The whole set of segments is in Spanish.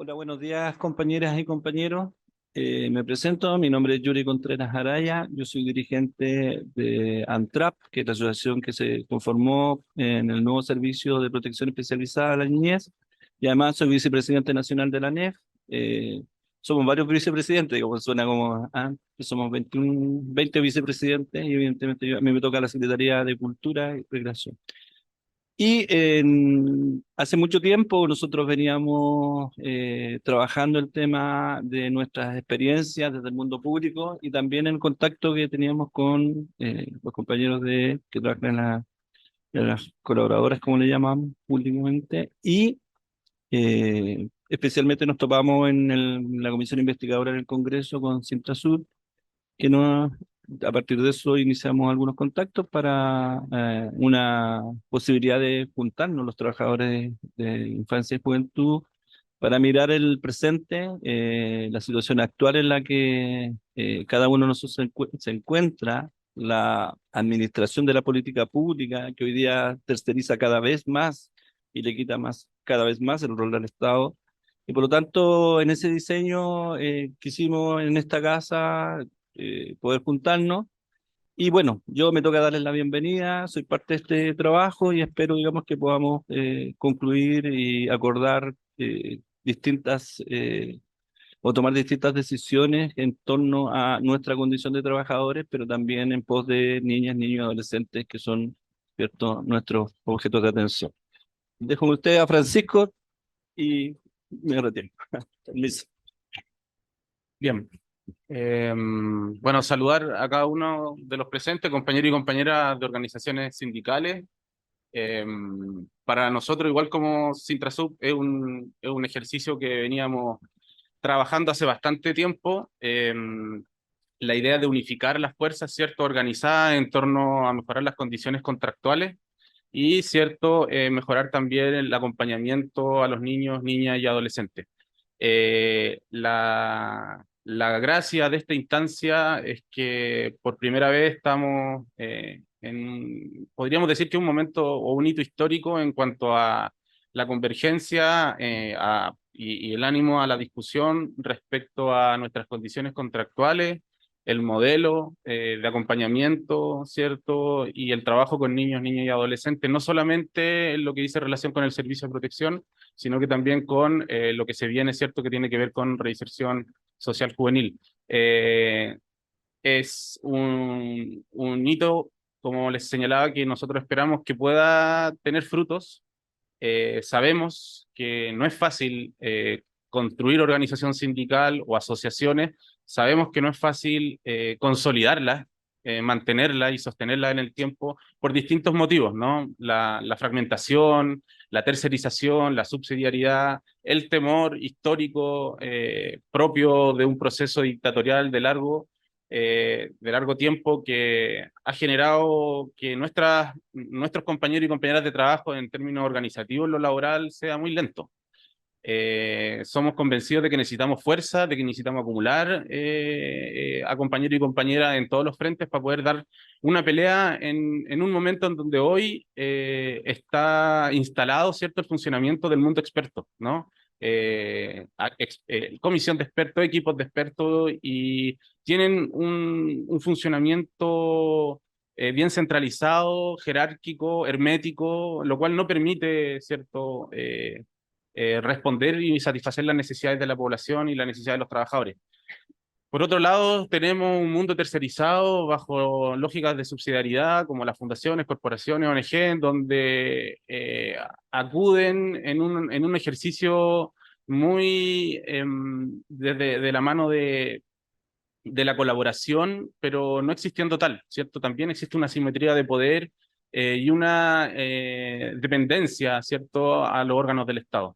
Hola, buenos días compañeras y compañeros. Me presento, mi nombre es Yuri Contreras Araya, yo soy dirigente de ANTRAP, que es la asociación que se conformó en el nuevo Servicio de Protección Especializada a la Niñez, y además soy vicepresidente nacional de la ANEF. Somos varios vicepresidentes, digo, pues suena como, que somos 20 vicepresidentes, y evidentemente a mí me toca la Secretaría de Cultura y Recreación. Y hace mucho tiempo nosotros veníamos trabajando el tema de nuestras experiencias desde el mundo público y también el contacto que teníamos con los compañeros que trabajan en las colaboradoras, como le llaman públicamente, y especialmente nos topamos en la comisión investigadora del Congreso con Sintrasur, que no, a partir de eso iniciamos algunos contactos para una posibilidad de juntarnos los trabajadores de infancia y juventud para mirar el presente, la situación actual en la que cada uno de nosotros se encuentra, la administración de la política pública, que hoy día terceriza cada vez más y le quita cada vez más el rol del Estado. Y por lo tanto, en ese diseño quisimos en esta casa poder juntarnos. Y bueno, yo me toca darles la bienvenida, soy parte de este trabajo y espero, digamos, que podamos concluir y acordar distintas o tomar distintas decisiones en torno a nuestra condición de trabajadores, pero también en pos de niñas, niños y adolescentes que son, ¿cierto?, nuestros objetos de atención. Dejo con usted a Francisco y me retiro. Permiso. Bien. Bueno, saludar a cada uno de los presentes, compañeros y compañeras de organizaciones sindicales. Para nosotros, igual como Sintrasub, es un ejercicio que veníamos trabajando hace bastante tiempo. La idea de unificar las fuerzas, ¿cierto?, organizadas en torno a mejorar las condiciones contractuales y, ¿cierto?, mejorar también el acompañamiento a los niños, niñas y adolescentes. La gracia de esta instancia es que por primera vez estamos podríamos decir que un momento o un hito histórico en cuanto a la convergencia y el ánimo a la discusión respecto a nuestras condiciones contractuales, el modelo de acompañamiento, ¿cierto? Y el trabajo con niños, niñas y adolescentes, no solamente en lo que dice relación con el servicio de protección, sino que también con lo que se viene, ¿cierto?, que tiene que ver con reinserción social juvenil. Es un hito, como les señalaba, que nosotros esperamos que pueda tener frutos. Sabemos que no es fácil construir organización sindical o asociaciones, sabemos que no es fácil consolidarlas, mantenerla y sostenerla en el tiempo por distintos motivos, ¿no? La fragmentación, la tercerización, la subsidiariedad, el temor histórico propio de un proceso dictatorial de largo tiempo que ha generado que nuestros compañeros y compañeras de trabajo en términos organizativos en lo laboral sea muy lento. Somos convencidos de que necesitamos fuerza, de que necesitamos acumular a compañeros y compañeras en todos los frentes para poder dar una pelea en un momento en donde hoy está instalado, ¿cierto?, el funcionamiento del mundo experto, ¿no? Comisión de expertos, equipos de expertos, y tienen un funcionamiento bien centralizado, jerárquico, hermético, lo cual no permite, ¿cierto?, responder y satisfacer las necesidades de la población y las necesidades de los trabajadores. Por otro lado, tenemos un mundo tercerizado bajo lógicas de subsidiariedad, como las fundaciones, corporaciones, ONG, en donde acuden en un ejercicio muy de la mano de la colaboración, pero no existiendo tal, ¿cierto? También existe una asimetría de poder y una dependencia, ¿cierto?, a los órganos del Estado.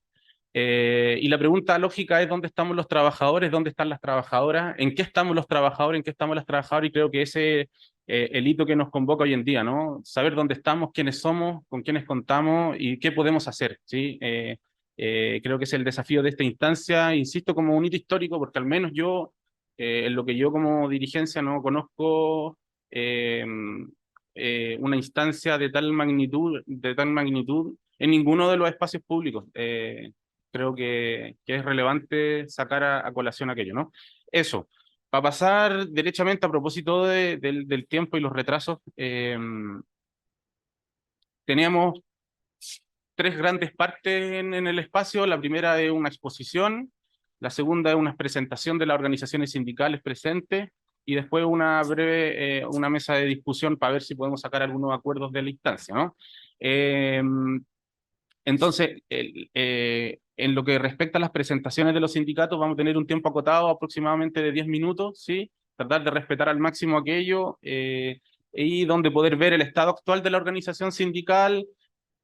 Y la pregunta lógica es: ¿dónde estamos los trabajadores? ¿Dónde están las trabajadoras? ¿En qué estamos los trabajadores? ¿En qué estamos las trabajadoras? Y creo que ese es el hito que nos convoca hoy en día, ¿no? Saber dónde estamos, quiénes somos, con quiénes contamos y qué podemos hacer, ¿sí? Creo que es el desafío de esta instancia, insisto, como un hito histórico, porque al menos yo, en lo que yo como dirigencia no conozco eh, una instancia de tal magnitud en ninguno de los espacios públicos. creo que es relevante sacar a colación aquello, ¿no? Eso. Para pasar derechamente a propósito del tiempo y los retrasos, teníamos tres grandes partes en el espacio. La primera es una exposición, la segunda es una presentación de las organizaciones sindicales presentes y después una breve, una mesa de discusión para ver si podemos sacar algunos acuerdos de la instancia, ¿no? Eh, entonces, en lo que respecta a las presentaciones de los sindicatos, vamos a tener un tiempo acotado aproximadamente de 10 minutos, ¿sí? Tratar de respetar al máximo aquello y donde poder ver el estado actual de la organización sindical,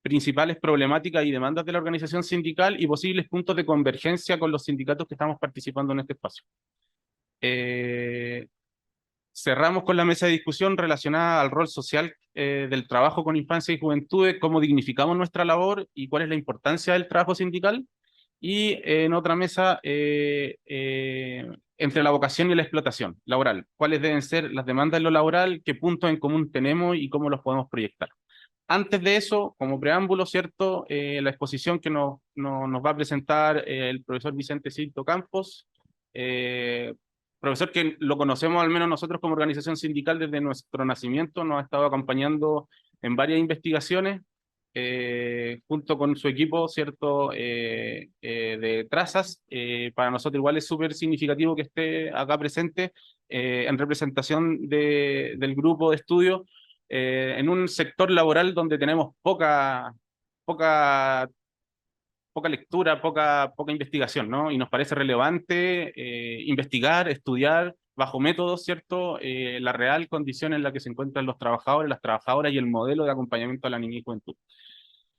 principales problemáticas y demandas de la organización sindical y posibles puntos de convergencia con los sindicatos que estamos participando en este espacio. Eh, Cerramos con la mesa de discusión relacionada al rol social del trabajo con infancia y juventud, cómo dignificamos nuestra labor y cuál es la importancia del trabajo sindical. Y en otra mesa, entre la vocación y la explotación laboral, cuáles deben ser las demandas en lo laboral, qué puntos en común tenemos y cómo los podemos proyectar. Antes de eso, como preámbulo, ¿cierto? La exposición que nos va a presentar el profesor Vicente Cinto Campos, eh, profesor que lo conocemos al menos nosotros como organización sindical desde nuestro nacimiento, nos ha estado acompañando en varias investigaciones, junto con su equipo, ¿cierto? De trazas. Para nosotros igual es súper significativo que esté acá presente en representación del grupo de estudio en un sector laboral donde tenemos poca, poca lectura, poca investigación, ¿no? Y nos parece relevante investigar, estudiar bajo métodos, ¿cierto? La real condición en la que se encuentran los trabajadores, las trabajadoras y el modelo de acompañamiento a la niñez y juventud.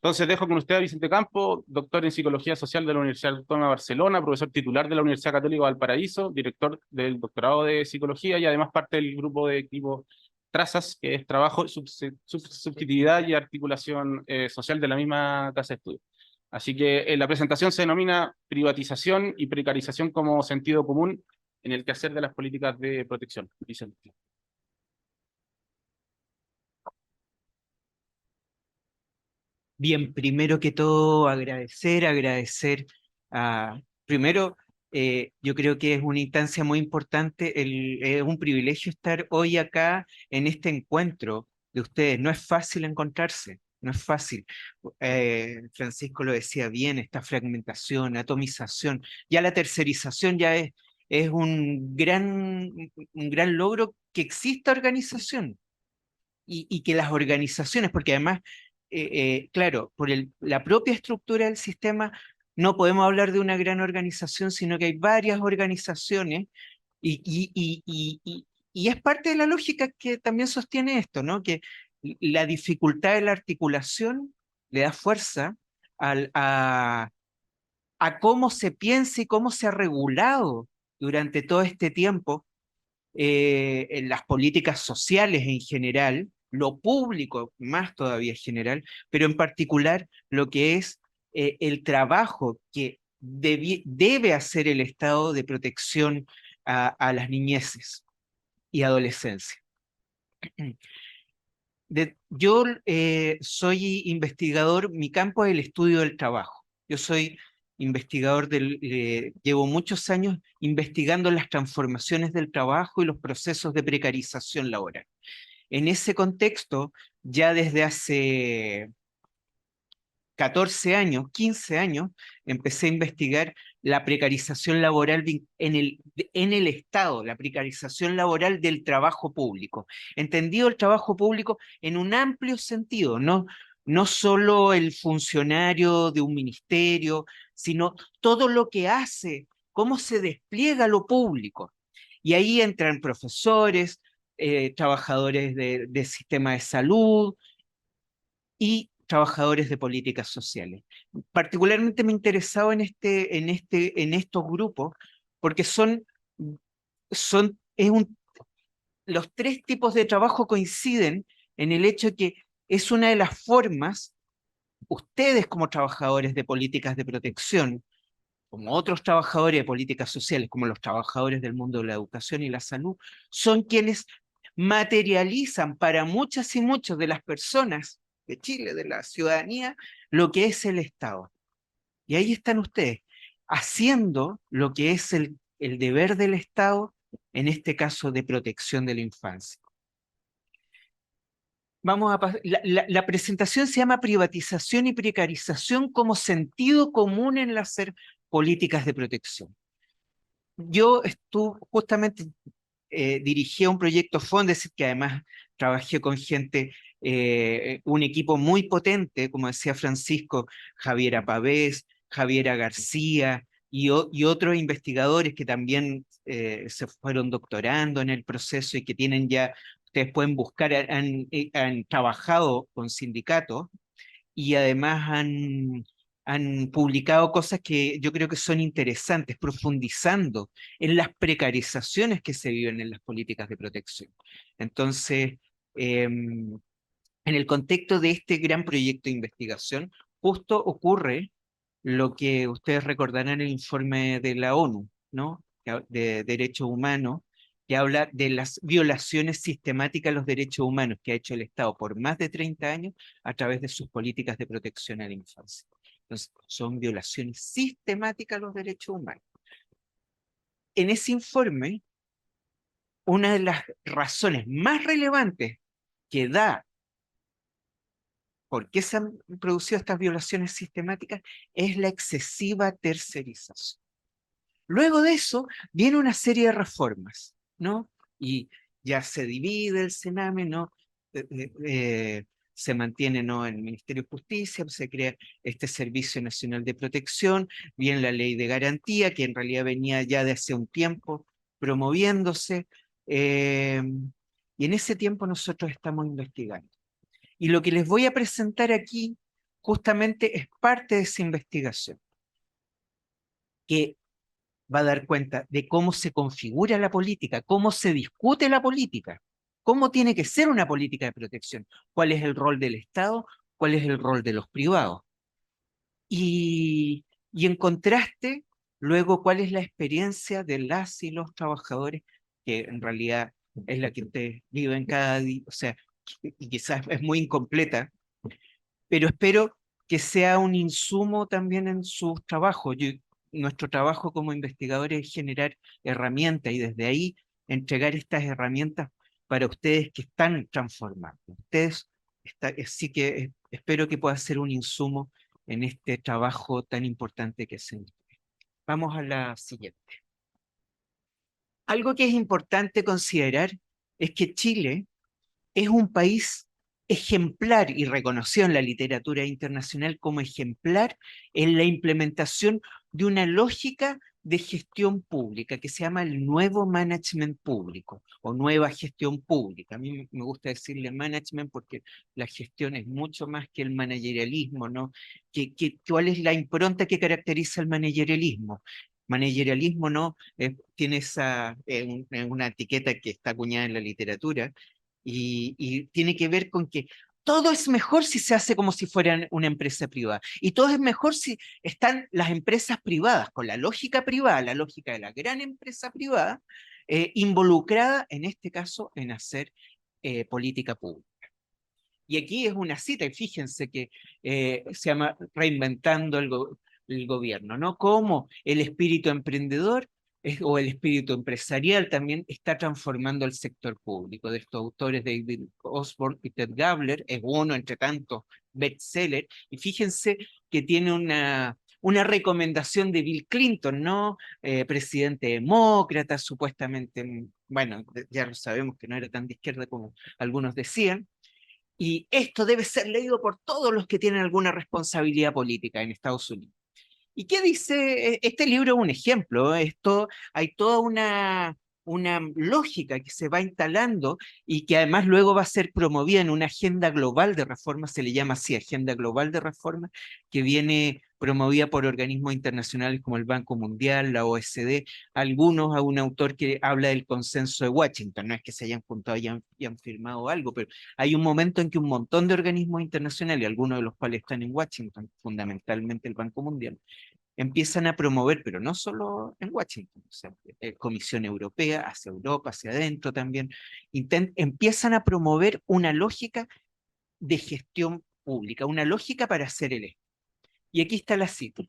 Entonces dejo con usted a Vicente Campo, doctor en Psicología Social de la Universidad Autónoma de Barcelona, profesor titular de la Universidad Católica de Valparaíso, director del doctorado de Psicología y además parte del grupo de equipo Trazas, que es trabajo, subjetividad y articulación social de la misma casa de estudio. Así que la presentación se denomina Privatización y Precarización como sentido común en el quehacer de las políticas de protección. Vicente. Bien, primero que todo agradecer primero, yo creo que es una instancia muy importante, es un privilegio estar hoy acá en este encuentro de ustedes. No es fácil encontrarse, no es fácil. Francisco lo decía bien, esta fragmentación, atomización, ya la tercerización ya es un gran logro que exista organización y que las organizaciones, porque además, claro, por la propia estructura del sistema, no podemos hablar de una gran organización, sino que hay varias organizaciones y es parte de la lógica que también sostiene esto, ¿no? Que la dificultad de la articulación le da fuerza al, a cómo se piensa y cómo se ha regulado durante todo este tiempo en las políticas sociales en general, lo público más todavía en general, pero en particular lo que es el trabajo que debe hacer el Estado de protección a las niñeces y adolescencia. Yo soy investigador, mi campo es el estudio del trabajo. Yo soy investigador llevo muchos años investigando las transformaciones del trabajo y los procesos de precarización laboral. En ese contexto, ya desde hace 14 años, 15 años, empecé a investigar la precarización laboral en el Estado, la precarización laboral del trabajo público. Entendido el trabajo público en un amplio sentido, no solo el funcionario de un ministerio, sino todo lo que hace, cómo se despliega lo público. Y ahí entran profesores, trabajadores del sistema de salud, y trabajadores de políticas sociales. Particularmente me he interesado en estos grupos porque los tres tipos de trabajo coinciden en el hecho que es una de las formas, ustedes como trabajadores de políticas de protección, como otros trabajadores de políticas sociales, como los trabajadores del mundo de la educación y la salud, son quienes materializan para muchas y muchos de las personas de Chile, de la ciudadanía, lo que es el Estado. Y ahí están ustedes, haciendo lo que es el deber del Estado, en este caso de protección de la infancia. Vamos a la presentación se llama Privatización y Precarización como sentido común en el hacer políticas de protección. Yo estuve justamente dirigí un proyecto Fondesit, que además trabajé con gente, un equipo muy potente, como decía Francisco, Javiera Pavés, Javiera García y otros investigadores que también se fueron doctorando en el proceso y que tienen ya, ustedes pueden buscar, han trabajado con sindicatos y además han publicado cosas que yo creo que son interesantes, profundizando en las precarizaciones que se viven en las políticas de protección. Entonces, en el contexto de este gran proyecto de investigación, justo ocurre lo que ustedes recordarán en el informe de la ONU, ¿no? De derechos humanos, que habla de las violaciones sistemáticas a los derechos humanos que ha hecho el Estado por más de 30 años a través de sus políticas de protección a la infancia. Entonces, son violaciones sistemáticas a los derechos humanos. En ese informe, una de las razones más relevantes que da por qué se han producido estas violaciones sistemáticas es la excesiva tercerización. Luego de eso viene una serie de reformas, ¿no? Y ya se divide el Sename, ¿no? Se mantiene, ¿no?, en el Ministerio de Justicia, se crea este Servicio Nacional de Protección, viene la Ley de Garantía, que en realidad venía ya de hace un tiempo promoviéndose, y en ese tiempo nosotros estamos investigando. Y lo que les voy a presentar aquí justamente es parte de esa investigación, que va a dar cuenta de cómo se configura la política, cómo se discute la política, cómo tiene que ser una política de protección, cuál es el rol del Estado, cuál es el rol de los privados. Y en contraste, luego, cuál es la experiencia de las y los trabajadores, que en realidad es la que ustedes viven cada día, o sea, y quizás es muy incompleta, pero espero que sea un insumo también en sus trabajos. Nuestro trabajo como investigadores es generar herramientas y desde ahí entregar estas herramientas para ustedes que están transformando. Así que espero que pueda ser un insumo en este trabajo tan importante que hacen ustedes. Vamos a la siguiente. Algo que es importante considerar es que Chile es un país ejemplar y reconocido en la literatura internacional como ejemplar en la implementación de una lógica de gestión pública que se llama el nuevo management público o nueva gestión pública. A mí me gusta decirle management porque la gestión es mucho más que el managerialismo, ¿no? ¿Cuál es la impronta que caracteriza el managerialismo? Managerialismo, ¿no? Tiene una etiqueta que está acuñada en la literatura, y tiene que ver con que todo es mejor si se hace como si fuera una empresa privada. Y todo es mejor si están las empresas privadas, con la lógica privada, la lógica de la gran empresa privada, involucrada en este caso en hacer política pública. Y aquí es una cita, y fíjense que se llama Reinventando el gobierno, ¿no? Cómo el espíritu emprendedor o el espíritu empresarial también está transformando el sector público. De estos autores, David Osborne y Ted Gabler, es uno entre tantos bestsellers, y fíjense que tiene una recomendación de Bill Clinton, ¿no? Presidente demócrata, supuestamente, bueno, ya lo sabemos que no era tan de izquierda como algunos decían. Y esto debe ser leído por todos los que tienen alguna responsabilidad política en Estados Unidos. ¿Y qué dice? Este libro es un ejemplo. Hay toda una lógica que se va instalando y que además luego va a ser promovida en una agenda global de reforma, se le llama así, agenda global de reforma, que viene promovida por organismos internacionales como el Banco Mundial, la OECD, a un autor que habla del consenso de Washington. No es que se hayan juntado y han firmado algo, pero hay un momento en que un montón de organismos internacionales, algunos de los cuales están en Washington, fundamentalmente el Banco Mundial, empiezan a promover, pero no solo en Washington, o sea, Comisión Europea, hacia Europa, hacia adentro también, empiezan a promover una lógica de gestión pública, una lógica para hacer el Estado. Y aquí está la cita.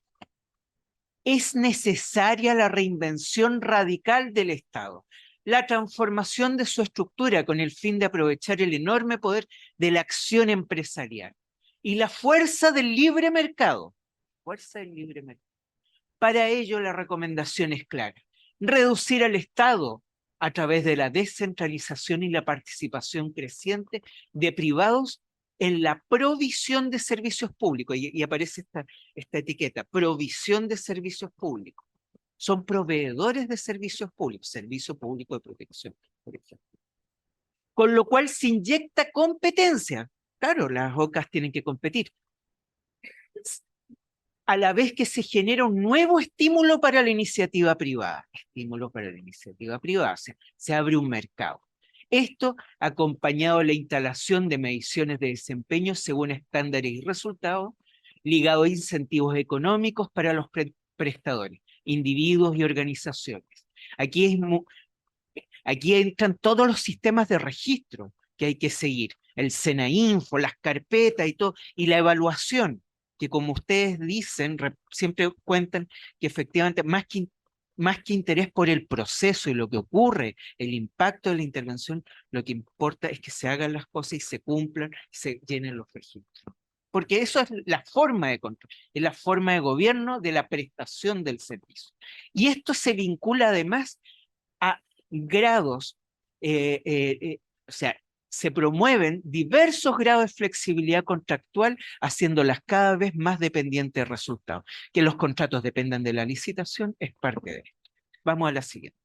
es necesaria la reinvención radical del Estado, la transformación de su estructura con el fin de aprovechar el enorme poder de la acción empresarial y la fuerza del libre mercado. Fuerza del libre mercado. Para ello, la recomendación es clara: reducir al Estado a través de la descentralización y la participación creciente de privados en la provisión de servicios públicos. Y aparece esta etiqueta, provisión de servicios públicos. Son proveedores de servicios públicos, servicio público de protección, por ejemplo. Con lo cual se inyecta competencia. Claro, las OCAs tienen que competir. A la vez que se genera un nuevo estímulo para la iniciativa privada. Estímulo para la iniciativa privada, o sea, se abre un mercado. Esto acompañado de la instalación de mediciones de desempeño según estándares y resultados, ligado a incentivos económicos para los prestadores, individuos y organizaciones. Aquí entran todos los sistemas de registro que hay que seguir, el SENAINFO, las carpetas y todo, y la evaluación, que como ustedes dicen, siempre cuentan que efectivamente más que interés por el proceso y lo que ocurre, el impacto de la intervención, lo que importa es que se hagan las cosas y se cumplan, se llenen los registros. Porque eso es la forma de control, es la forma de gobierno de la prestación del servicio. Y esto se vincula además a grados, o sea, se promueven diversos grados de flexibilidad contractual, haciéndolas cada vez más dependientes de resultados. Que los contratos dependan de la licitación es parte de esto. Vamos a la siguiente.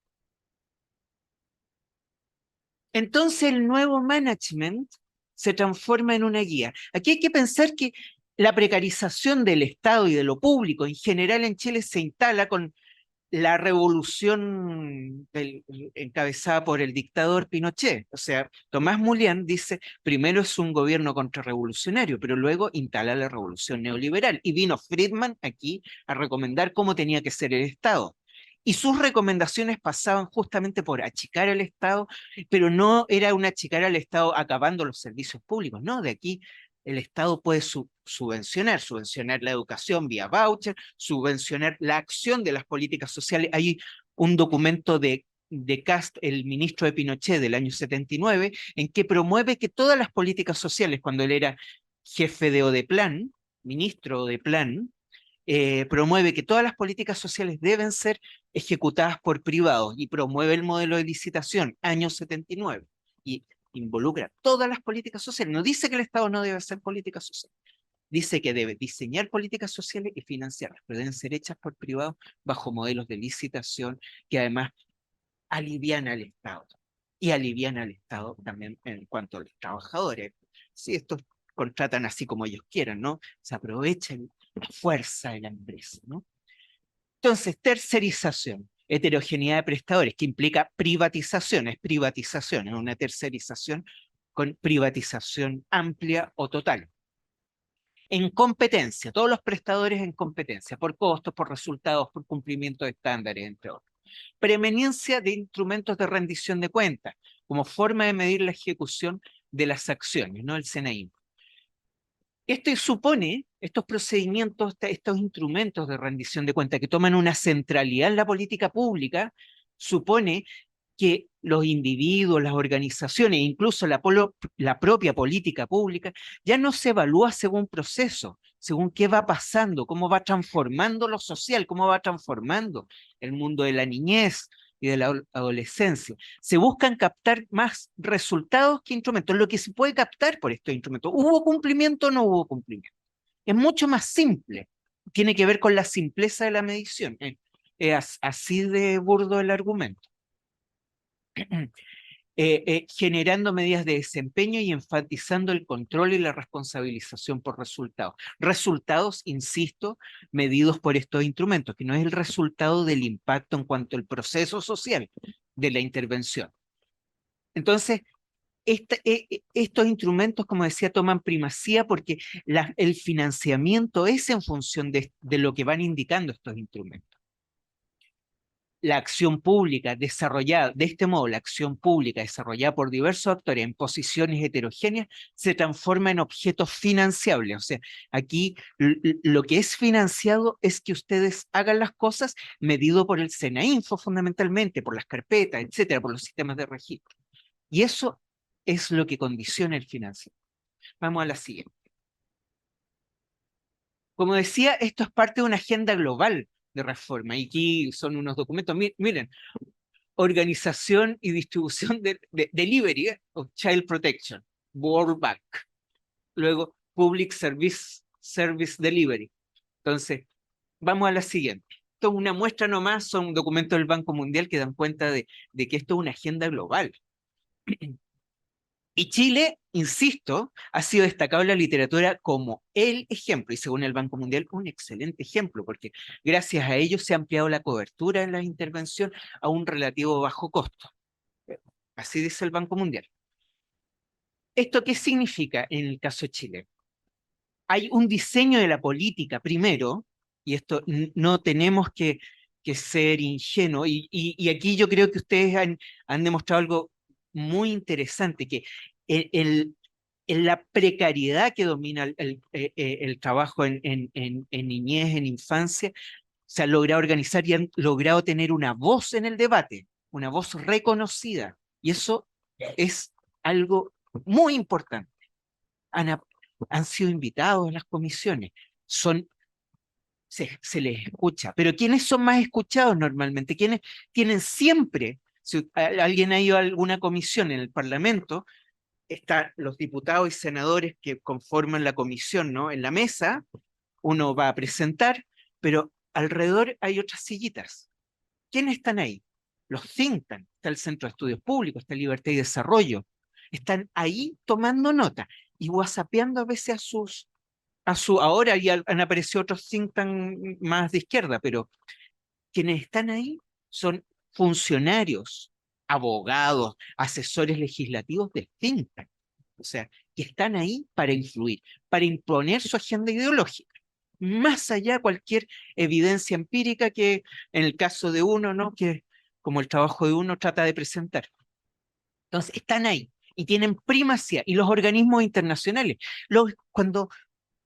Entonces el nuevo management se transforma en una guía. Aquí hay que pensar que la precarización del Estado y de lo público en general en Chile se instala con la revolución encabezada por el dictador Pinochet. O sea, Tomás Mulián dice, primero es un gobierno contrarrevolucionario, pero luego instala la revolución neoliberal. Y vino Friedman aquí a recomendar cómo tenía que ser el Estado. Y sus recomendaciones pasaban justamente por achicar al Estado, pero no era un achicar al Estado acabando los servicios públicos, no, de aquí el Estado puede subvencionar la educación vía voucher, subvencionar la acción de las políticas sociales. Hay un documento de Cast, el ministro de Pinochet del año 79, en que promueve que todas las políticas sociales, cuando él era jefe de ODEPLAN, ministro de Plan, promueve que todas las políticas sociales deben ser ejecutadas por privados y promueve el modelo de licitación, año 79. Y involucra todas las políticas sociales. No dice que el Estado no debe hacer políticas sociales. Dice que debe diseñar políticas sociales y financiarlas, pero deben ser hechas por privados bajo modelos de licitación que además alivian al Estado. Y alivian al Estado también en cuanto a los trabajadores. Si estos contratan así como ellos quieran, ¿no? Se aprovechan la fuerza de la empresa, ¿no? Entonces, tercerización, heterogeneidad de prestadores, que implica privatización, es una tercerización con privatización amplia o total. En competencia, todos los prestadores en competencia, por costos, por resultados, por cumplimiento de estándares, entre otros. Preeminencia de instrumentos de rendición de cuentas, como forma de medir la ejecución de las acciones, ¿no? El SENAINFO. Esto supone, estos procedimientos, estos instrumentos de rendición de cuentas que toman una centralidad en la política pública, supone que los individuos, las organizaciones, incluso la propia política pública, ya no se evalúa según proceso, según qué va pasando, cómo va transformando lo social, cómo va transformando el mundo de la niñez y de la adolescencia. Se buscan captar más resultados que instrumentos, lo que se puede captar por estos instrumentos. ¿Hubo cumplimiento o no hubo cumplimiento? Es mucho más simple, tiene que ver con la simpleza de la medición. Es así de burdo el argumento. Generando medidas de desempeño y enfatizando el control y la responsabilización por resultados. Resultados, insisto, medidos por estos instrumentos, que no es el resultado del impacto en cuanto al proceso social de la intervención. Entonces, estos instrumentos, como decía, toman primacía porque el financiamiento es en función de lo que van indicando estos instrumentos. la acción pública desarrollada, de este modo, la acción pública desarrollada por diversos actores en posiciones heterogéneas se transforma en objetos financiables. O sea, aquí lo que es financiado es que ustedes hagan las cosas medido por el SENAINFO fundamentalmente, por las carpetas, etcétera, por los sistemas de registro. Y eso es lo que condiciona el financiamiento. Vamos a la siguiente. Como decía, esto es parte de una agenda global de reforma. Y aquí son unos documentos, miren, organización y distribución de delivery of child protection, World Bank. Luego, Public Service Delivery. Entonces, vamos a la siguiente. Esto es una muestra nomás, son documentos del Banco Mundial que dan cuenta de que esto es una agenda global. Y Chile, insisto, ha sido destacado en la literatura como el ejemplo, y según el Banco Mundial, un excelente ejemplo, porque gracias a ello se ha ampliado la cobertura en la intervención a un relativo bajo costo. Así dice el Banco Mundial. ¿Esto qué significa en el caso de Chile? Hay un diseño de la política primero, y esto no tenemos que ser ingenuos, y aquí yo creo que ustedes han demostrado algo muy interesante, que en la precariedad que domina el trabajo en niñez, en infancia, se ha logrado organizar y han logrado tener una voz en el debate, una voz reconocida. Y eso es algo muy importante. Han sido invitados a las comisiones, se les escucha. Pero ¿quiénes son más escuchados normalmente? ¿Quiénes tienen siempre, si alguien ha ido a alguna comisión en el Parlamento, están los diputados y senadores que conforman la comisión, ¿no? En la mesa, uno va a presentar, pero alrededor hay otras sillitas. ¿Quiénes están ahí? Los think tanks, está el Centro de Estudios Públicos, está Libertad y Desarrollo. Están ahí tomando nota y whatsappeando a veces ahora ya han aparecido otros think tanks más de izquierda, pero quienes están ahí son funcionarios, abogados, asesores legislativos de think tank. O sea, que están ahí para influir, para imponer su agenda ideológica, más allá de cualquier evidencia empírica que en el caso de uno, ¿no? Que como el trabajo de uno trata de presentar. Entonces, están ahí y tienen primacía. Y los organismos internacionales,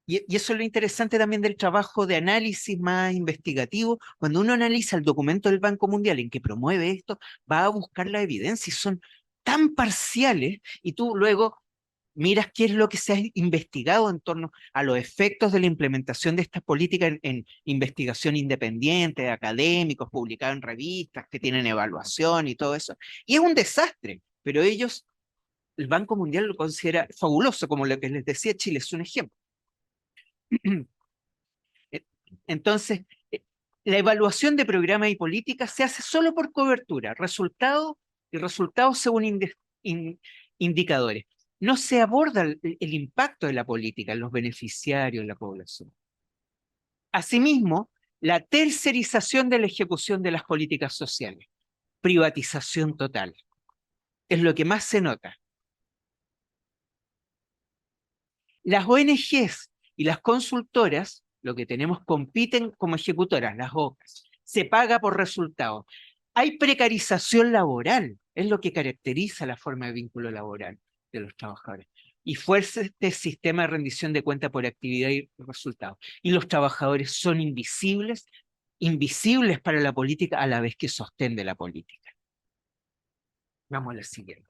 y eso es lo interesante también del trabajo de análisis más investigativo, cuando uno analiza el documento del Banco Mundial en que promueve esto, va a buscar la evidencia y son tan parciales y tú luego miras qué es lo que se ha investigado en torno a los efectos de la implementación de estas políticas en investigación independiente, de académicos, publicados en revistas que tienen evaluación y todo eso. Y es un desastre, pero el Banco Mundial lo considera fabuloso, como lo que les decía, Chile es un ejemplo. Entonces, la evaluación de programas y políticas se hace solo por cobertura, resultados según indicadores. No se aborda el impacto de la política en los beneficiarios, en la población. Asimismo, la tercerización de la ejecución de las políticas sociales, privatización total, es lo que más se nota. Las ONGs y las consultoras, lo que tenemos, compiten como ejecutoras, las OCAs. Se paga por resultados. Hay precarización laboral, es lo que caracteriza la forma de vínculo laboral de los trabajadores. Y fuerza este sistema de rendición de cuenta por actividad y resultados. Y los trabajadores son invisibles para la política a la vez que sostén de la política. Vamos a la siguiente.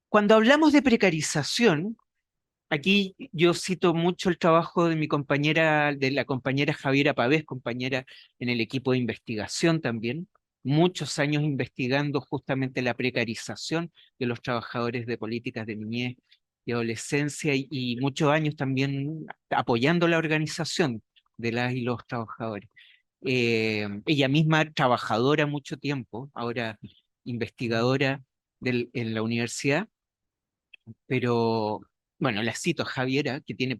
Cuando hablamos de precarización, aquí yo cito mucho el trabajo de la compañera Javiera Pavés, compañera en el equipo de investigación también, muchos años investigando justamente la precarización de los trabajadores de políticas de niñez y adolescencia y muchos años también apoyando la organización de las y los trabajadores. Ella misma trabajadora mucho tiempo, ahora investigadora en la universidad, pero bueno, la cito a Javiera, que tiene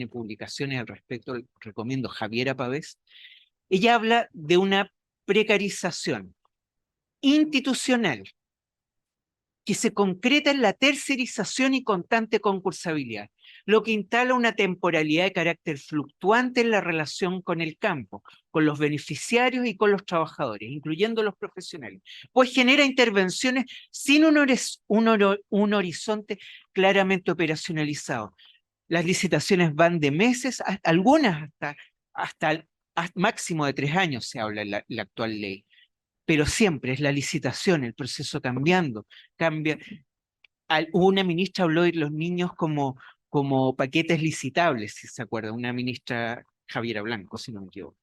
publicaciones al respecto, recomiendo Javiera Pavés. Ella habla de una precarización institucional que se concreta en la tercerización y constante concursabilidad. lo que instala una temporalidad de carácter fluctuante en la relación con el campo, con los beneficiarios y con los trabajadores, incluyendo los profesionales, pues genera intervenciones sin un horizonte claramente operacionalizado. Las licitaciones van de meses, algunas hasta máximo de 3 años se habla en la actual ley, pero siempre es la licitación, el proceso cambiando, cambia. Una ministra habló de los niños como paquetes licitables, si se acuerda, una ministra Javiera Blanco, si no me equivoco.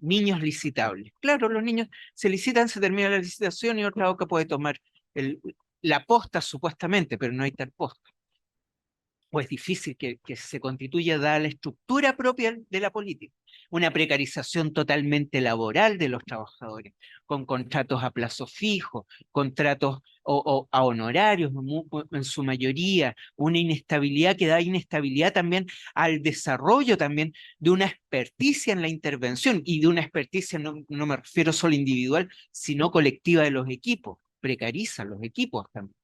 Niños licitables. Claro, los niños se licitan, se termina la licitación y otra boca puede tomar la posta supuestamente, pero no hay tal posta. O es difícil que se constituya dada la estructura propia de la política. Una precarización totalmente laboral de los trabajadores, con contratos a plazo fijo, contratos o a honorarios en su mayoría, una inestabilidad que da inestabilidad también al desarrollo también de una experticia en la intervención, y de una experticia no me refiero solo individual, sino colectiva de los equipos, precariza los equipos también.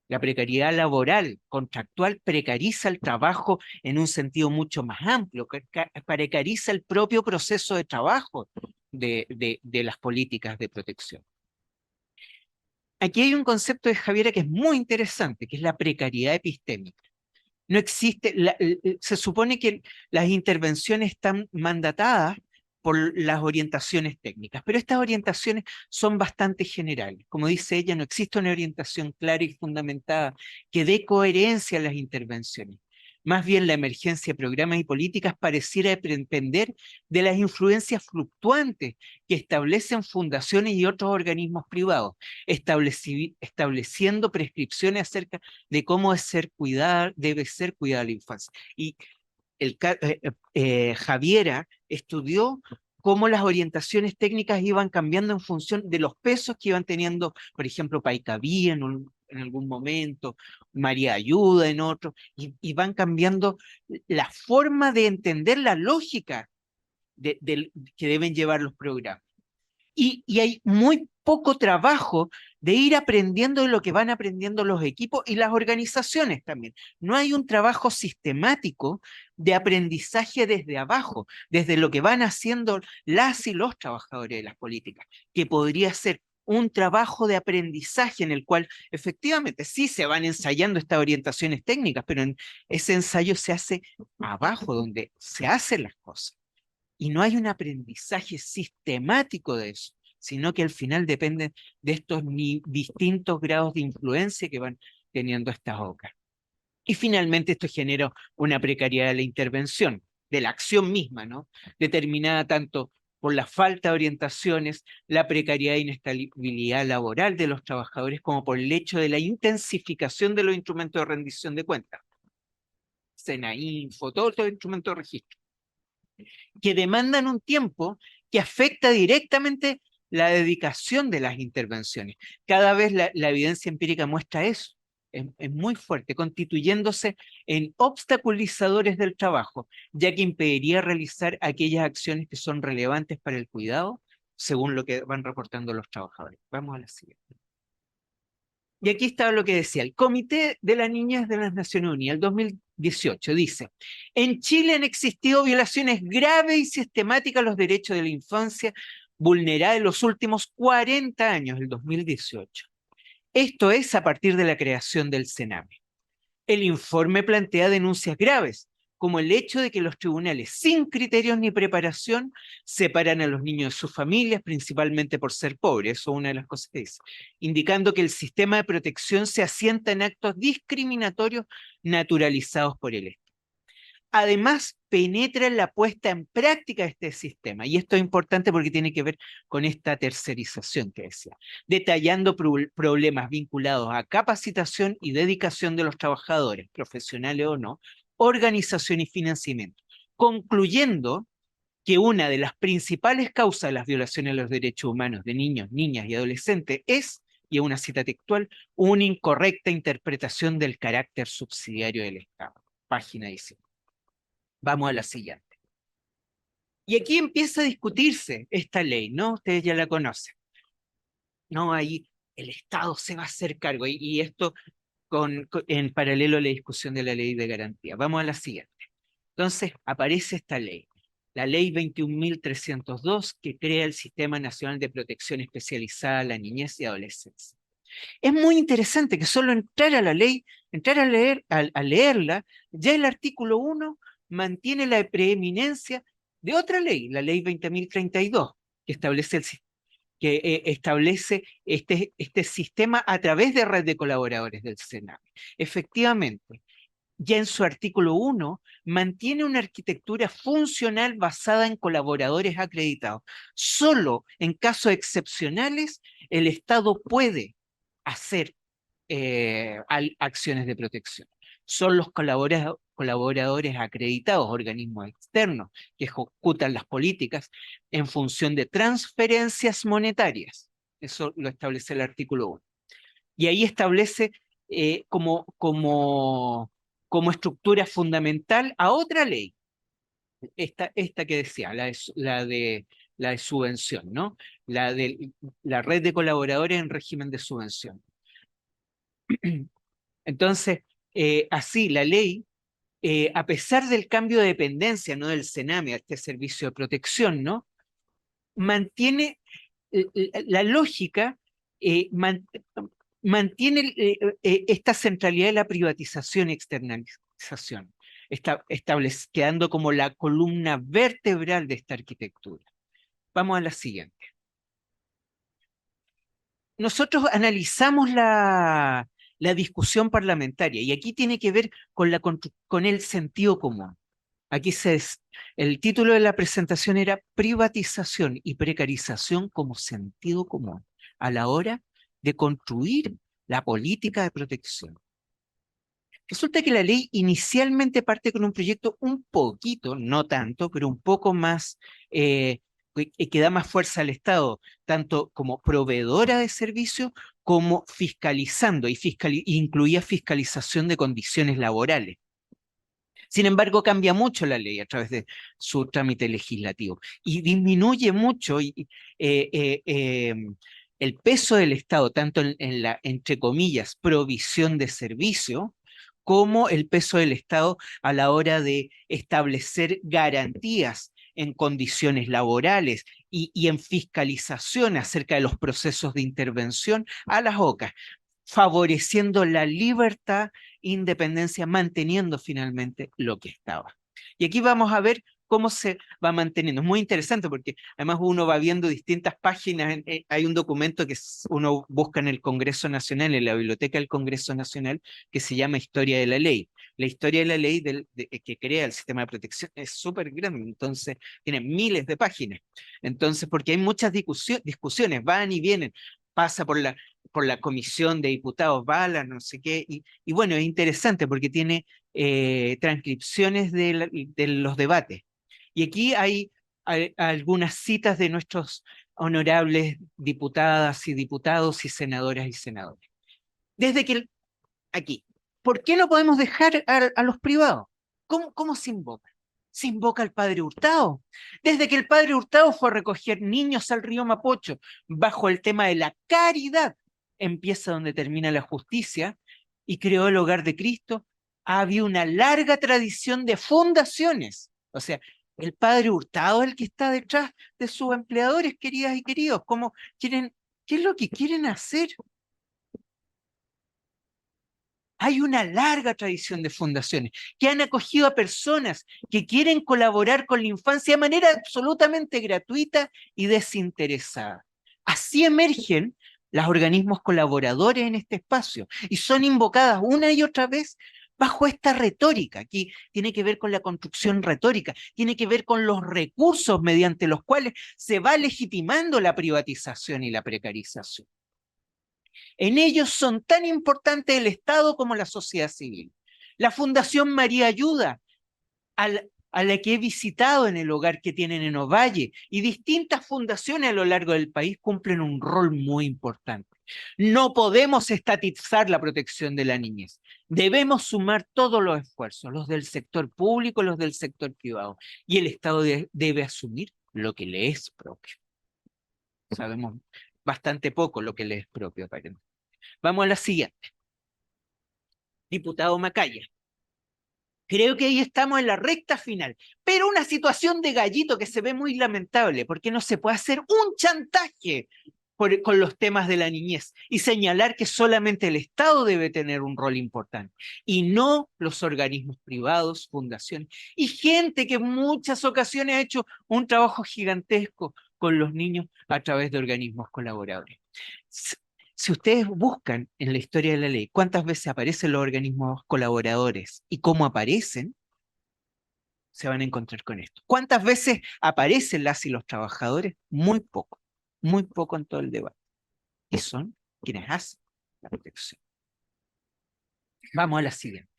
La precariedad laboral, contractual, precariza el trabajo en un sentido mucho más amplio, precariza el propio proceso de trabajo de las políticas de protección. Aquí hay un concepto de Javiera que es muy interesante, que es la precariedad epistémica. No existe, se supone que las intervenciones están mandatadas por las orientaciones técnicas, pero estas orientaciones son bastante generales. Como dice ella, no existe una orientación clara y fundamentada que dé coherencia a las intervenciones. Más bien la emergencia de programas y políticas pareciera depender de las influencias fluctuantes que establecen fundaciones y otros organismos privados, estableciendo prescripciones acerca de cómo debe ser cuidada la infancia. Y Javiera estudió cómo las orientaciones técnicas iban cambiando en función de los pesos que iban teniendo, por ejemplo, Paikaví en algún momento, María Ayuda en otro, y van cambiando la forma de entender la lógica que deben llevar los programas. Y hay muy poco trabajo de ir aprendiendo de lo que van aprendiendo los equipos y las organizaciones también. No hay un trabajo sistemático de aprendizaje desde abajo, desde lo que van haciendo las y los trabajadores de las políticas, que podría ser un trabajo de aprendizaje en el cual efectivamente sí se van ensayando estas orientaciones técnicas, pero ese ensayo se hace abajo, donde se hacen las cosas. Y no hay un aprendizaje sistemático de eso, sino que al final dependen de estos distintos grados de influencia que van teniendo estas obras. Y finalmente esto genera una precariedad de la intervención, de la acción misma, ¿no? Determinada tanto por la falta de orientaciones, la precariedad e inestabilidad laboral de los trabajadores, como por el hecho de la intensificación de los instrumentos de rendición de cuentas. SENAINFO, todos los instrumentos de registro, que demandan un tiempo que afecta directamente la dedicación de las intervenciones. Cada vez la evidencia empírica muestra eso, es muy fuerte, constituyéndose en obstaculizadores del trabajo, ya que impediría realizar aquellas acciones que son relevantes para el cuidado, según lo que van reportando los trabajadores. Vamos a la siguiente. Y aquí está lo que decía, el Comité de las Niñas de las Naciones Unidas, el 2018, dice: en Chile han existido violaciones graves y sistemáticas a los derechos de la infancia vulneradas en los últimos 40 años, el 2018. Esto es a partir de la creación del CENAME. El informe plantea denuncias graves, como el hecho de que los tribunales, sin criterios ni preparación, separan a los niños de sus familias, principalmente por ser pobres, eso es una de las cosas que dice, indicando que el sistema de protección se asienta en actos discriminatorios naturalizados por el Estado. Además, penetra en la puesta en práctica de este sistema, y esto es importante porque tiene que ver con esta tercerización que decía, detallando problemas vinculados a capacitación y dedicación de los trabajadores, profesionales o no, organización y financiamiento, concluyendo que una de las principales causas de las violaciones de los derechos humanos de niños, niñas y adolescentes es, y es una cita textual, una incorrecta interpretación del carácter subsidiario del Estado. Página 19. Vamos a la siguiente. Y aquí empieza a discutirse esta ley, ¿no? Ustedes ya la conocen. No, ahí el Estado se va a hacer cargo, y esto en paralelo a la discusión de la ley de garantía. Vamos a la siguiente. Entonces aparece esta ley, la ley 21.302, que crea el Sistema Nacional de Protección Especializada a la Niñez y Adolescencia. Es muy interesante que solo entrar a la ley, entrar a leerla, ya el artículo 1 mantiene la preeminencia de otra ley, la ley 20.032, que establece este sistema a través de red de colaboradores del Sename. Efectivamente, ya en su artículo 1 mantiene una arquitectura funcional basada en colaboradores acreditados. Solo en casos excepcionales el Estado puede hacer acciones de protección. Son los colaboradores acreditados, organismos externos, que ejecutan las políticas en función de transferencias monetarias. Eso lo establece el artículo 1. Y ahí establece como estructura fundamental a otra ley, esta que decía, la de subvención, ¿no? La red de colaboradores en régimen de subvención. Entonces, así la ley, a pesar del cambio de dependencia, ¿no?, del Sename a este servicio de protección, ¿no?, mantiene la lógica, mantiene esta centralidad de la privatización y externalización, quedando como la columna vertebral de esta arquitectura. Vamos a la siguiente. Nosotros analizamos la discusión parlamentaria, y aquí tiene que ver con el sentido común. Aquí el título de la presentación era Privatización y precarización como sentido común a la hora de construir la política de protección. Resulta que la ley inicialmente parte con un proyecto un poquito, no tanto, pero un poco más, que da más fuerza al Estado, tanto como proveedora de servicios como fiscalizando, y incluía fiscalización de condiciones laborales. Sin embargo, cambia mucho la ley a través de su trámite legislativo y disminuye mucho el peso del Estado, tanto en la, entre comillas, provisión de servicio, como el peso del Estado a la hora de establecer garantías en condiciones laborales y en fiscalización acerca de los procesos de intervención a las OCA, favoreciendo la libertad, independencia, manteniendo finalmente lo que estaba. Y aquí vamos a ver cómo se va manteniendo. Es muy interesante porque además uno va viendo distintas páginas. Hay un documento que uno busca en el Congreso Nacional, en la Biblioteca del Congreso Nacional, que se llama Historia de la Ley. La historia de la ley que crea el sistema de protección es súper grande, entonces tiene miles de páginas. Entonces, porque hay muchas discusiones, van y vienen, pasa por la comisión de diputados, Bala, no sé qué, y bueno, es interesante porque tiene transcripciones de los debates. Y aquí hay algunas citas de nuestros honorables diputadas y diputados y senadoras y senadores. Desde que aquí, ¿por qué no podemos dejar a los privados? ¿Cómo se invoca? Se invoca al padre Hurtado. Desde que el padre Hurtado fue a recoger niños al río Mapocho, bajo el tema de la caridad, empieza donde termina la justicia, y creó el Hogar de Cristo, ha habido una larga tradición de fundaciones. O sea, el padre Hurtado es el que está detrás de sus empleadores, queridas y queridos. ¿Qué es lo que quieren hacer? Hay una larga tradición de fundaciones que han acogido a personas que quieren colaborar con la infancia de manera absolutamente gratuita y desinteresada. Así emergen los organismos colaboradores en este espacio y son invocadas una y otra vez bajo esta retórica. Aquí tiene que ver con la construcción retórica, tiene que ver con los recursos mediante los cuales se va legitimando la privatización y la precarización. En ellos son tan importantes el Estado como la sociedad civil. La Fundación María Ayuda, a la que he visitado en el hogar que tienen en Ovalle, y distintas fundaciones a lo largo del país cumplen un rol muy importante. No podemos estatizar la protección de la niñez. Debemos sumar todos los esfuerzos, los del sector público, los del sector privado, y el Estado debe asumir lo que le es propio. Sabemos bastante poco lo que le es propio, aparentemente. Vamos a la siguiente. diputado Macaya. Creo que ahí estamos en la recta final, pero una situación de gallito que se ve muy lamentable, porque no se puede hacer un chantaje con los temas de la niñez y señalar que solamente el Estado debe tener un rol importante y no los organismos privados, fundaciones y gente que en muchas ocasiones ha hecho un trabajo gigantesco con los niños a través de organismos colaboradores. Si ustedes buscan en la historia de la ley cuántas veces aparecen los organismos colaboradores y cómo aparecen, se van a encontrar con esto. ¿Cuántas veces aparecen las y los trabajadores? Muy poco en todo el debate. Y son quienes hacen la protección. Vamos a la siguiente.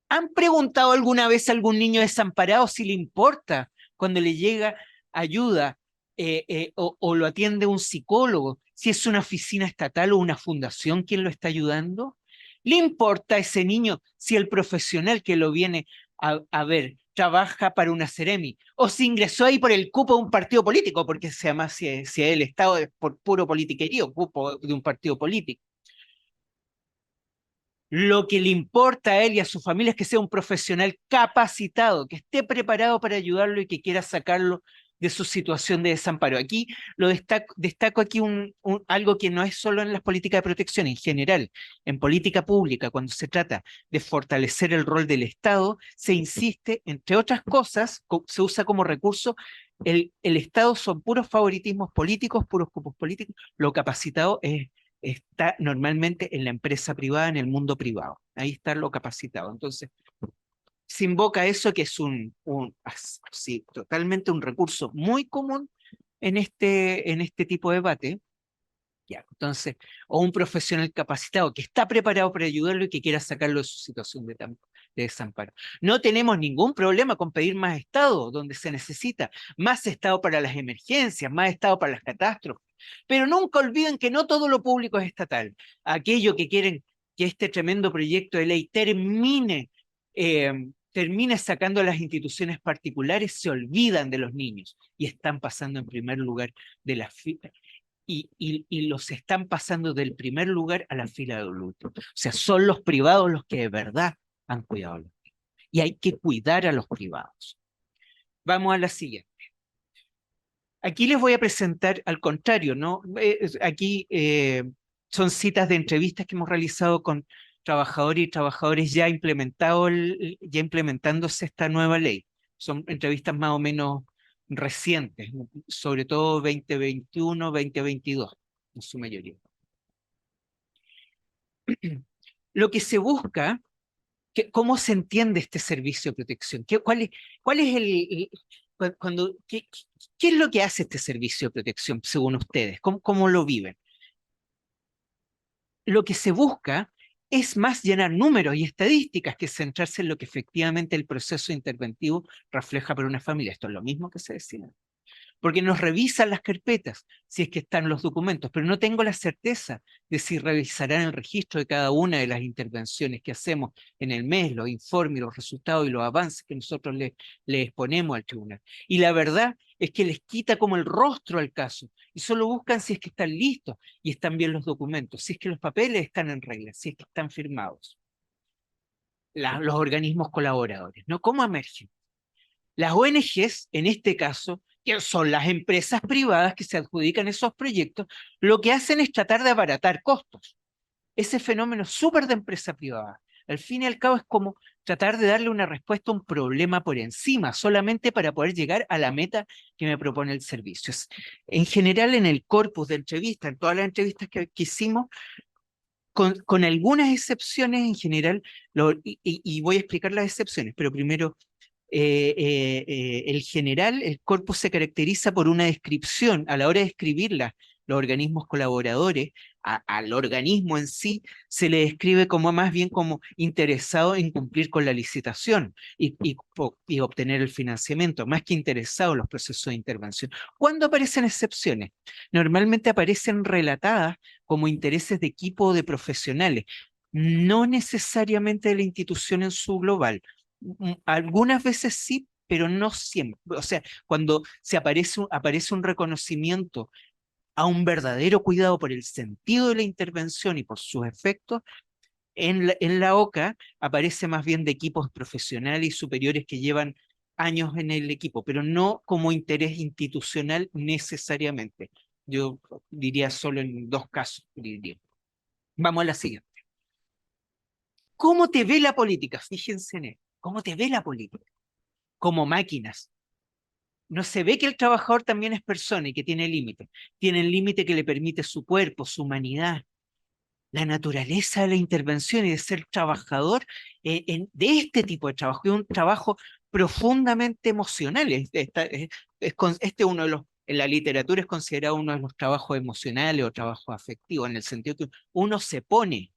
¿Han preguntado alguna vez a algún niño desamparado si le importa cuando le llega ayuda o lo atiende un psicólogo, si es una oficina estatal o una fundación quien lo está ayudando? ¿Le importa a ese niño si el profesional que lo viene a ver trabaja para una Seremi o si ingresó ahí por el cupo de un partido político, porque se llama si el Estado es por puro politiquerío, cupo de un partido político? Lo que le importa a él y a su familia es que sea un profesional capacitado, que esté preparado para ayudarlo y que quiera sacarlo de su situación de desamparo. Aquí lo destaco aquí algo que no es solo en las políticas de protección, en general, en política pública, cuando se trata de fortalecer el rol del Estado, se insiste, entre otras cosas, se usa como recurso, el Estado son puros favoritismos políticos, puros cupos políticos, lo capacitado está normalmente en la empresa privada, en el mundo privado. Ahí está lo capacitado. Entonces, se invoca eso que es sí, totalmente un recurso muy común en este tipo de debate. Ya, entonces, o un profesional capacitado que está preparado para ayudarlo y que quiera sacarlo de su situación de desamparo. No tenemos ningún problema con pedir más Estado donde se necesita, más Estado para las emergencias, más Estado para las catástrofes, pero nunca olviden que no todo lo público es estatal. Aquello que quieren que este tremendo proyecto de ley termine sacando a las instituciones particulares, se olvidan de los niños y están pasando en primer lugar de las filas. Y los están pasando del primer lugar a la fila de adultos. O sea, son los privados los que de verdad han cuidado a los niños. Y hay que cuidar a los privados. Vamos a la siguiente. Aquí les voy a presentar al contrario, ¿no? Aquí son citas de entrevistas que hemos realizado con trabajadores y trabajadores ya implementándose esta nueva ley. Son entrevistas más o menos recientes, sobre todo 2021, 2022, en su mayoría. Lo que se busca, ¿cómo se entiende este servicio de protección? ¿Cuál es ¿Qué es lo que hace este servicio de protección según ustedes? ¿Cómo lo viven? Lo que se busca es más llenar números y estadísticas que centrarse en lo que efectivamente el proceso interventivo refleja para una familia. Esto es lo mismo que se decía. Porque nos revisan las carpetas, si es que están los documentos, pero no tengo la certeza de si revisarán el registro de cada una de las intervenciones que hacemos en el mes, los informes, los resultados y los avances que nosotros le exponemos al tribunal. Y la verdad es que les quita como el rostro al caso, y solo buscan si es que están listos y están bien los documentos, si es que los papeles están en regla, si es que están firmados. Los organismos colaboradores, ¿no? ¿Cómo emergen? Las ONGs, en este caso, que son las empresas privadas que se adjudican esos proyectos, lo que hacen es tratar de abaratar costos. Ese fenómeno súper de empresa privada. Al fin y al cabo es como tratar de darle una respuesta a un problema por encima, solamente para poder llegar a la meta que me propone el servicio. En general, en el corpus de entrevistas, en todas las entrevistas que hicimos, con algunas excepciones en general, y voy a explicar las excepciones, pero primero el general, el corpus se caracteriza por una descripción, a la hora de escribirla, los organismos colaboradores, al organismo en sí, se le describe como más bien como interesado en cumplir con la licitación y obtener el financiamiento, más que interesado en los procesos de intervención. ¿Cuándo aparecen excepciones? Normalmente aparecen relatadas como intereses de equipo o de profesionales, no necesariamente de la institución en su global. Algunas veces sí, pero no siempre. O sea, cuando aparece un reconocimiento a un verdadero cuidado por el sentido de la intervención y por sus efectos, en la OCA aparece más bien de equipos profesionales y superiores que llevan años en el equipo, pero no como interés institucional necesariamente. Yo diría solo en 2 casos, diría. Vamos a la siguiente. ¿Cómo te ve la política? Fíjense en esto. ¿Cómo te ve la política? Como máquinas. No se ve que el trabajador también es persona y que tiene límites. Tiene el límite que le permite su cuerpo, su humanidad, la naturaleza de la intervención y de ser trabajador de este tipo de trabajo. Es un trabajo profundamente emocional. Este uno de los, en la literatura es considerado uno de los trabajos emocionales o trabajos afectivos, en el sentido que uno se pone.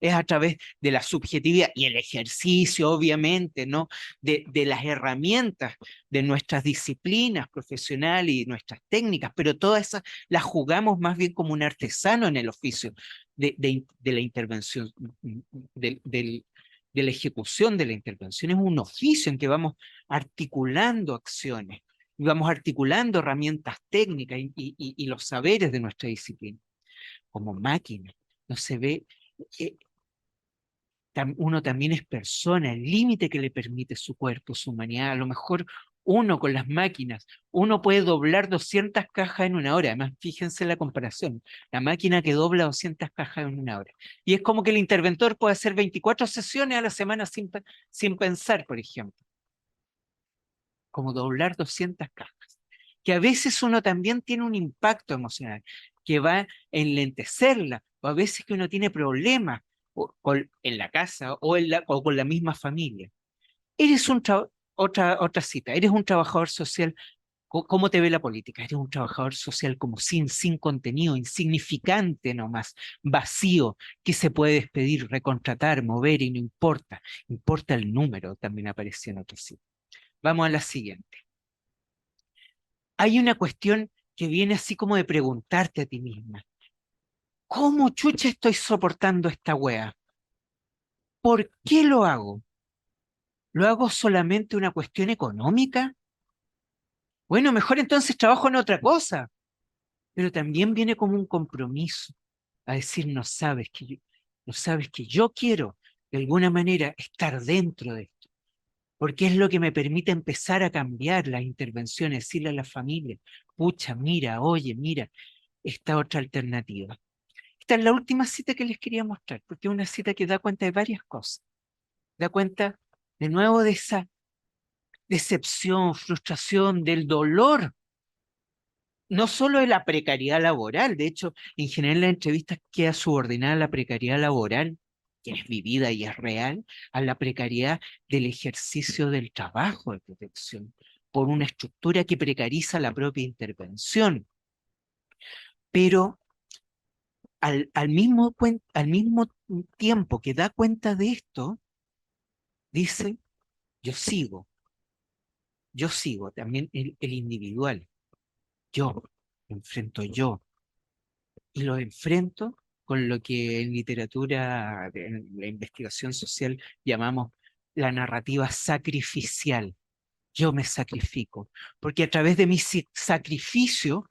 Es a través de la subjetividad y el ejercicio, obviamente, ¿no? De las herramientas de nuestras disciplinas profesionales y nuestras técnicas, pero todas esas las jugamos más bien como un artesano en el oficio de la intervención, de la ejecución de la intervención. Es un oficio en que vamos articulando acciones, y vamos articulando herramientas técnicas y los saberes de nuestra disciplina. Como máquina, no se ve... uno también es persona, el límite que le permite su cuerpo, su humanidad. A lo mejor uno con las máquinas, uno puede doblar 200 cajas en una hora. Además, fíjense la comparación, la máquina que dobla 200 cajas en una hora. Y es como que el interventor puede hacer 24 sesiones a la semana sin pensar, por ejemplo. Como doblar 200 cajas. Que a veces uno también tiene un impacto emocional, que va a enlentecerla, o a veces que uno tiene problemas en la casa o con la misma familia. Eres otra cita, eres un trabajador social. ¿Cómo te ve la política? Eres un trabajador social como sin contenido, insignificante nomás, vacío, que se puede despedir, recontratar, mover y no importa. Importa el número, también apareció en otra cita. Vamos a la siguiente. Hay una cuestión que viene así como de preguntarte a ti misma. ¿Cómo chucha estoy soportando esta wea? ¿Por qué lo hago? ¿Lo hago solamente una cuestión económica? Bueno, mejor entonces trabajo en otra cosa. Pero también viene como un compromiso a decir, no sabes que yo quiero de alguna manera estar dentro de esto, porque es lo que me permite empezar a cambiar las intervenciones, decirle a la familia, pucha, mira, oye, mira, esta otra alternativa. Esta es la última cita que les quería mostrar, porque es una cita que da cuenta de varias cosas. Da cuenta de nuevo de esa decepción, frustración, del dolor, no solo de la precariedad laboral. De hecho, en general la entrevista queda subordinada a la precariedad laboral, que es vivida y es real, a la precariedad del ejercicio del trabajo de protección, por una estructura que precariza la propia intervención. Pero al mismo tiempo que da cuenta de esto, dice, yo sigo, también el individual, yo, enfrento yo, y lo enfrento con lo que en literatura, en la investigación social, llamamos la narrativa sacrificial. Yo me sacrifico, porque a través de mi sacrificio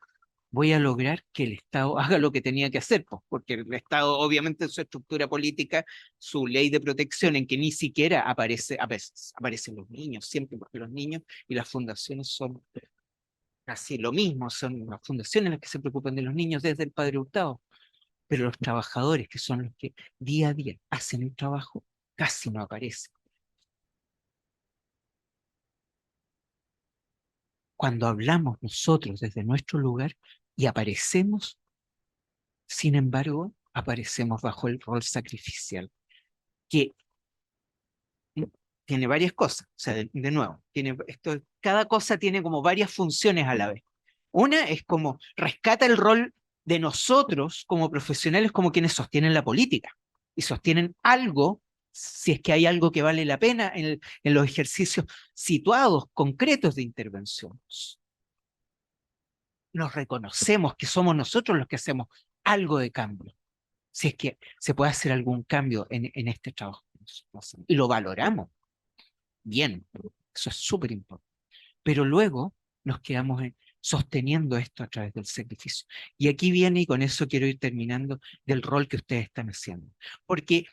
voy a lograr que el Estado haga lo que tenía que hacer, pues, porque el Estado, obviamente, en su estructura política, su ley de protección, en que ni siquiera aparece, a veces aparecen los niños, siempre, porque los niños y las fundaciones son casi lo mismo, son las fundaciones las que se preocupan de los niños desde el Padre Hurtado, pero los trabajadores, que son los que día a día hacen el trabajo, casi no aparecen. Cuando hablamos nosotros desde nuestro lugar y aparecemos, sin embargo, aparecemos bajo el rol sacrificial, que tiene varias cosas. O sea, de nuevo, cada cosa tiene como varias funciones a la vez. Una es como rescata el rol de nosotros como profesionales, como quienes sostienen la política y sostienen algo, si es que hay algo que vale la pena en los ejercicios situados, concretos de intervención. Nos reconocemos que somos nosotros los que hacemos algo de cambio, si es que se puede hacer algún cambio en este trabajo. Y lo valoramos bien, eso es súper importante. Pero luego nos quedamos sosteniendo esto a través del sacrificio. Y aquí viene, y con eso quiero ir terminando, del rol que ustedes están haciendo. Porque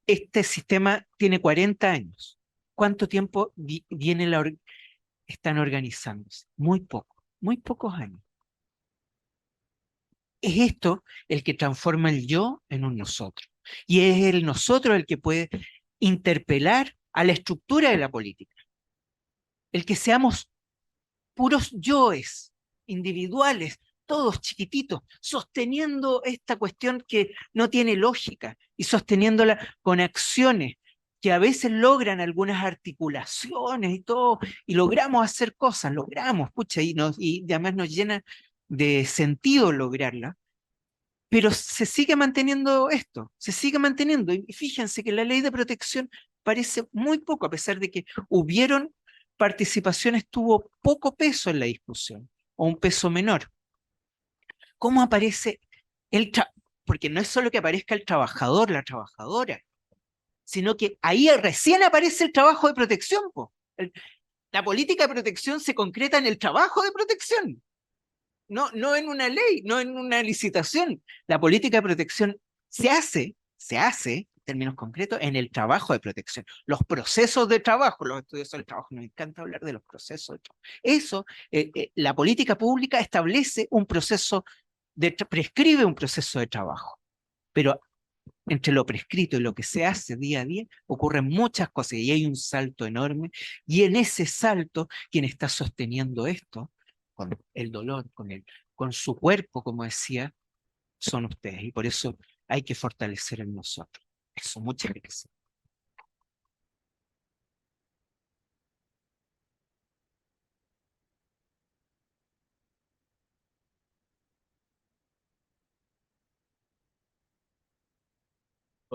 este sistema tiene 40 años. ¿Cuánto tiempo están organizándose? Muy pocos años. Es esto el que transforma el yo en un nosotros. Y es el nosotros el que puede interpelar a la estructura de la política. El que seamos puros yoes, individuales, todos chiquititos, sosteniendo esta cuestión que no tiene lógica y sosteniéndola con acciones que a veces logran algunas articulaciones y todo, y logramos hacer cosas, logramos, pucha, y además nos llena de sentido lograrla, pero se sigue manteniendo esto, se sigue manteniendo. Y fíjense que la ley de protección parece muy poco, a pesar de que hubieron participaciones, tuvo poco peso en la discusión, o un peso menor. ¿Cómo aparece porque no es solo que aparezca el trabajador, la trabajadora, sino que ahí recién aparece el trabajo de protección, po. La política de protección se concreta en el trabajo de protección. No en una ley, no en una licitación. La política de protección se hace, en términos concretos, en el trabajo de protección. Los procesos de trabajo, los estudios del trabajo, nos encanta hablar de los procesos de trabajo. Eso, la política pública establece un proceso, prescribe un proceso de trabajo, pero entre lo prescrito y lo que se hace día a día, ocurren muchas cosas y hay un salto enorme, y en ese salto, quien está sosteniendo esto, con el dolor, con su cuerpo, como decía, son ustedes, y por eso hay que fortalecer en nosotros. Eso, muchas gracias.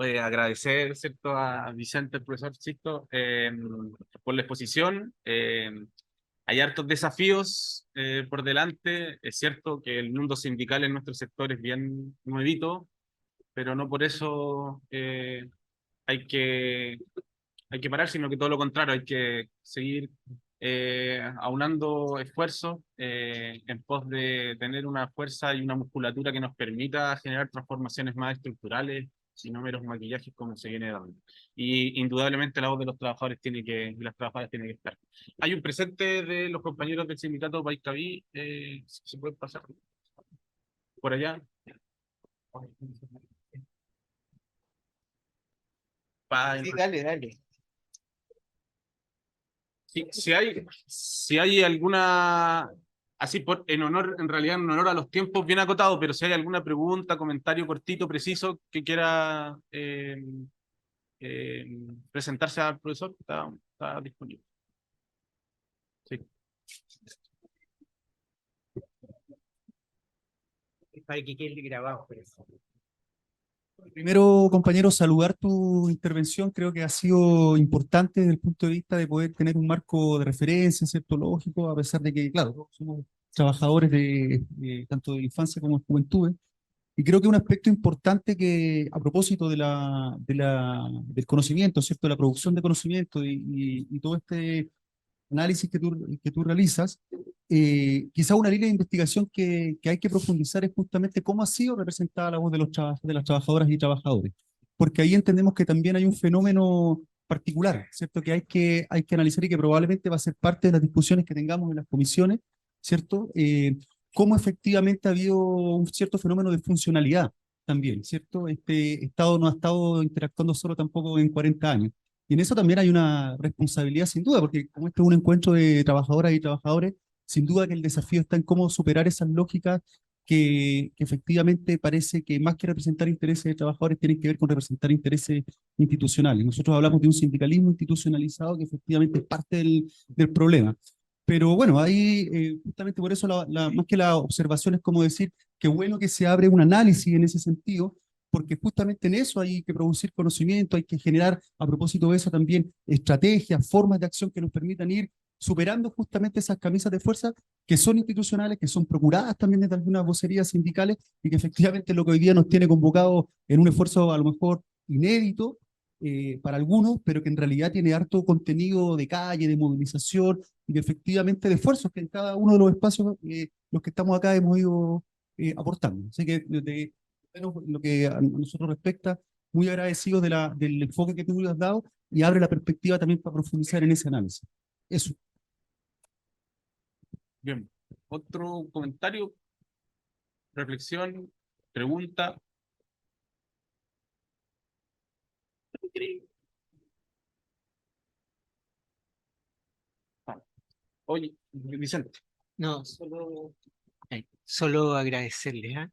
Agradecer, ¿cierto?, a Vicente, el profesor Sisto, por la exposición. Hay hartos desafíos por delante. Es cierto que el mundo sindical en nuestro sector es bien nuevito, pero no por eso hay que, hay que parar, sino que todo lo contrario, hay que seguir aunando esfuerzos en pos de tener una fuerza y una musculatura que nos permita generar transformaciones más estructurales y no meros maquillajes como se viene dando. Y indudablemente la voz de los trabajadores y las trabajadoras tiene que estar. Hay un presente de los compañeros del sindicato Paiscaví, si se puede pasar por allá. Sí, dale, dale. Si hay alguna, así en honor, en realidad en honor a los tiempos bien acotados, pero si hay alguna pregunta, comentario cortito, preciso, que quiera eh, presentarse al profesor, está disponible. Sí. Para que quede grabado, por eso. Primero, compañero, saludar tu intervención. Creo que ha sido importante desde el punto de vista de poder tener un marco de referencia, ¿cierto? Lógico, a pesar de que, claro, somos trabajadores tanto de la infancia como de juventud. Y creo que un aspecto importante que, a propósito del conocimiento, ¿cierto? De la producción de conocimiento y todo este análisis que tú realizas, quizá una línea de investigación que hay que profundizar es justamente cómo ha sido representada la voz de las trabajadoras y trabajadores. Porque ahí entendemos que también hay un fenómeno particular, ¿cierto? Que hay que analizar y que probablemente va a ser parte de las discusiones que tengamos en las comisiones, ¿cierto? Cómo efectivamente ha habido un cierto fenómeno de funcionalidad también, ¿cierto? Este Estado no ha estado interactuando solo tampoco en 40 años. Y en eso también hay una responsabilidad sin duda, porque como este es un encuentro de trabajadoras y trabajadores, sin duda que el desafío está en cómo superar esas lógicas que efectivamente parece que más que representar intereses de trabajadores tienen que ver con representar intereses institucionales. Nosotros hablamos de un sindicalismo institucionalizado que efectivamente es parte del problema. Pero bueno, ahí justamente por eso más que la observación es como decir que bueno que se abre un análisis en ese sentido, porque justamente en eso hay que producir conocimiento, hay que generar a propósito de eso también estrategias, formas de acción que nos permitan ir superando justamente esas camisas de fuerza que son institucionales, que son procuradas también desde algunas vocerías sindicales y que efectivamente lo que hoy día nos tiene convocado en un esfuerzo a lo mejor inédito para algunos, pero que en realidad tiene harto contenido de calle, de movilización y que efectivamente de esfuerzos que en cada uno de los espacios los que estamos acá hemos ido aportando. Así que desde lo que a nosotros respecta, muy agradecidos del enfoque que tú le has dado y abre la perspectiva también para profundizar en ese análisis. Eso. Bien. ¿Otro comentario, reflexión, pregunta? Oye, Vicente. No, solo agradecerles, ¿ah?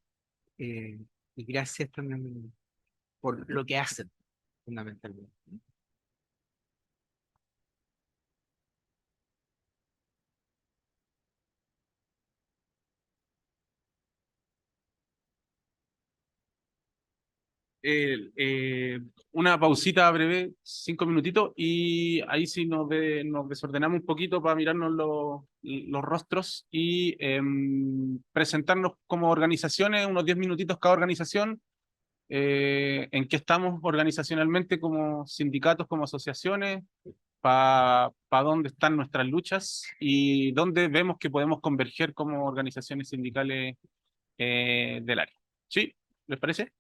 Y gracias también por lo que hacen, fundamentalmente. Una pausita breve, 5 minutitos, y ahí sí nos desordenamos un poquito para mirarnos los rostros y presentarnos como organizaciones, unos 10 minutitos cada organización, en qué estamos organizacionalmente como sindicatos, como asociaciones, para dónde están nuestras luchas y dónde vemos que podemos converger como organizaciones sindicales del área. ¿Sí? ¿Les parece?